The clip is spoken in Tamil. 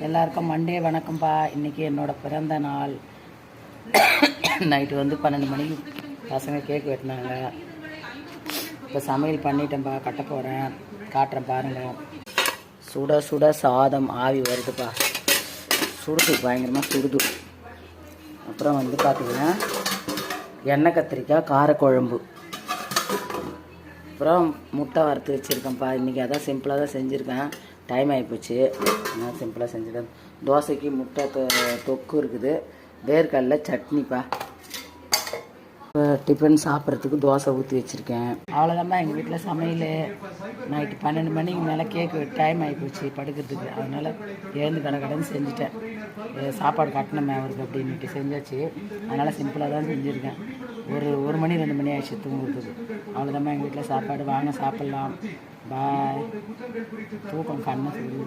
எல்லாருக்கும் மண்டே வணக்கம்ப்பா. இன்றைக்கி என்னோடய பிறந்த நாள். நைட்டு வந்து 12 மணிக்கு பசங்க கேக் வெட்டினாங்க. இப்போ சமையல் பண்ணிட்டேன்ப்பா, கட்ட போகிறேன், காட்டுறேன் பாருங்கள். சுட சுட சாதம் ஆவி வருதுப்பா, சுடுது, பயங்கரமாக சுடுது. அப்புறம் வந்து பார்த்திங்கன்னா எண்ணெய் கத்திரிக்காய் காரக்குழம்பு, அப்புறம் முட்டை வறுத்து வச்சுருக்கேன்ப்பா. இன்றைக்கி அதான் சிம்பிளாக தான் செஞ்சுருக்கேன், டைம் ஆகிப்போச்சு, நான் சிம்பிளாக செஞ்சுட்டேன். தோசைக்கு முட்டை தொக்கு இருக்குது, வேர்க்கடலை சட்னிப்பா. டிஃபன் சாப்பிட்றதுக்கு தோசை ஊற்றி வச்சுருக்கேன். அவ்வளோதான்ப்பா எங்கள் வீட்டில் சமையல். நைட்டு 12 மணிக்கு மேலே கேக்கு டைம் ஆகிப்போச்சு படுக்கிறதுக்கு, அதனால் எழுந்து கடைன்னு செஞ்சுட்டேன். சாப்பாடு கட்டணுமே அவருக்கு அப்படின்ட்டு செஞ்சாச்சு. அதனால் சிம்பிளாக தான் செஞ்சுருக்கேன். ஒரு மணி 2 மணி ஆயிடுச்சு தூங்குறதுக்கு. அவ்வளோதான்ப்பா எங்கள் வீட்டில் சாப்பாடு. வாங்க சாப்பிட்லாம். பாய். தூக்கம் கண்ணை சொல்லுது.